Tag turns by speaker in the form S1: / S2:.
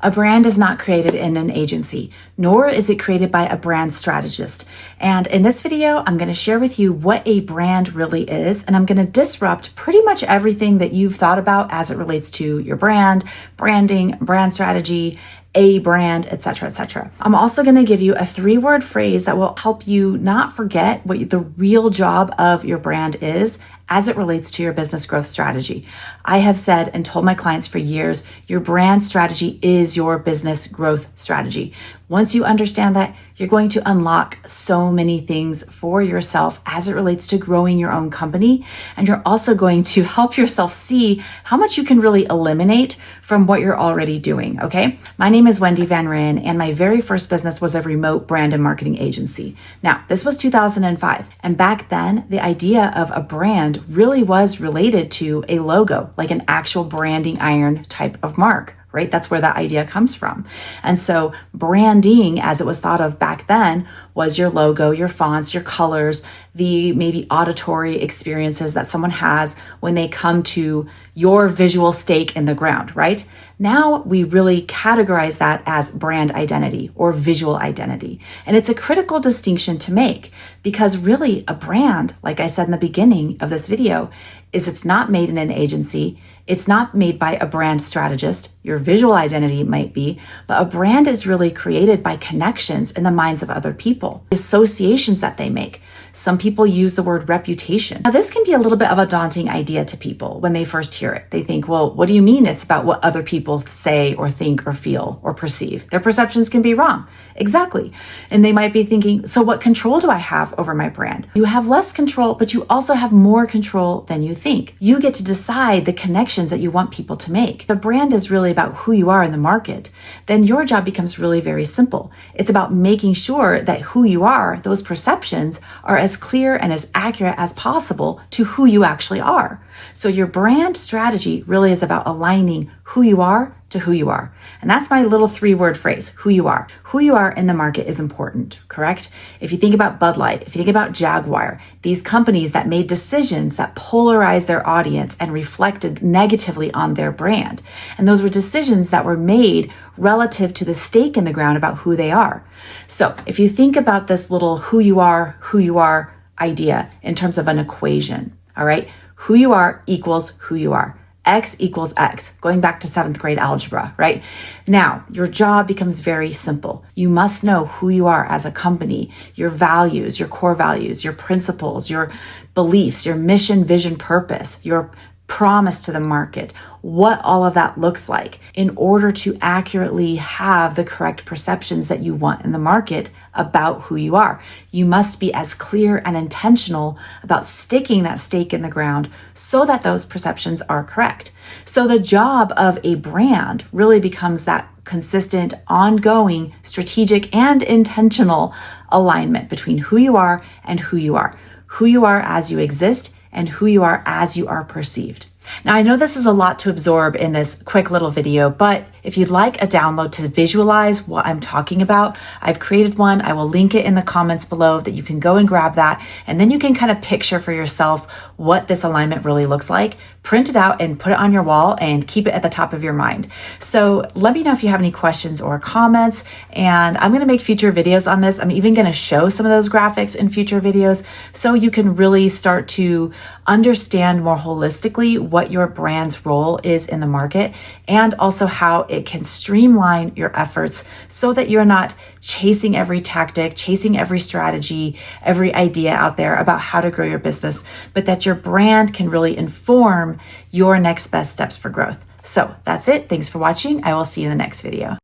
S1: A brand is not created in an agency, nor is it created by a brand strategist. And in this video, I'm going to share with you what a brand really is, and I'm going to disrupt pretty much everything that you've thought about as it relates to your brand, branding, brand strategy, a brand, etc., etc. I'm also going to give you a 3-word phrase that will help you not forget what the real job of your brand is as it relates to your business growth strategy. I have said and told my clients for years, your brand strategy is your business growth strategy. Once you understand that, you're going to unlock so many things for yourself as it relates to growing your own company. And you're also going to help yourself see how much you can really eliminate from what you're already doing, okay? My name is Wendy Van Ryn, and my very first business was a remote brand and marketing agency. Now, this was 2005. And back then, the idea of a brand really was related to a logo, like an actual branding iron type of mark, right? That's where that idea comes from. And so branding, as it was thought of back then, was your logo, your fonts, your colors, the maybe auditory experiences that someone has when they come to your visual stake in the ground, right? Now we really categorize that as brand identity or visual identity. And it's a critical distinction to make because really a brand, like I said in the beginning of this video, is it's not made in an agency. It's not made by a brand strategist. Your visual identity might be, but a brand is really created by connections in the minds of other people, associations that they make. Some people use the word reputation. Now, this can be a little bit of a daunting idea to people when they first hear it. They think, well, what do you mean it's about what other people say or think or feel or perceive? Their perceptions can be wrong. Exactly. And they might be thinking, so what control do I have over my brand? You have less control, but you also have more control than you think. You get to decide the connections that you want people to make. If a brand is really about who you are in the market, then your job becomes really very simple. It's about making sure that who you are, those perceptions, are as clear and as accurate as possible to who you actually are. So your brand strategy really is about aligning who you are to who you are. And that's my little 3-word phrase, who you are. Who you are in the market is important, correct? If you think about Bud Light, if you think about Jaguar, these companies that made decisions that polarized their audience and reflected negatively on their brand. And those were decisions that were made relative to the stake in the ground about who they are. So if you think about this little who you are idea in terms of an equation, all right? Who you are equals who you are. X equals X, going back to 7th grade algebra, right? Now, your job becomes very simple. You must know who you are as a company, your values, your core values, your principles, your beliefs, your mission, vision, purpose, your promise to the market, what all of that looks like in order to accurately have the correct perceptions that you want in the market about who you are. You must be as clear and intentional about sticking that stake in the ground so that those perceptions are correct. So the job of a brand really becomes that consistent, ongoing, strategic, and intentional alignment between who you are and who you are. Who you are as you exist and who you are as you are perceived. Now, I know this is a lot to absorb in this quick little video, but if you'd like a download to visualize what I'm talking about, I've created one. I will link it in the comments below that you can go and grab that. And then you can kind of picture for yourself what this alignment really looks like. Print it out and put it on your wall and keep it at the top of your mind. So let me know if you have any questions or comments. And I'm going to make future videos on this. I'm even going to show some of those graphics in future videos so you can really start to understand more holistically what your brand's role is in the market and also how it can streamline your efforts so that you're not chasing every tactic, chasing every strategy, every idea out there about how to grow your business, but that your brand can really inform your next best steps for growth. So that's it. Thanks for watching. I will see you in the next video.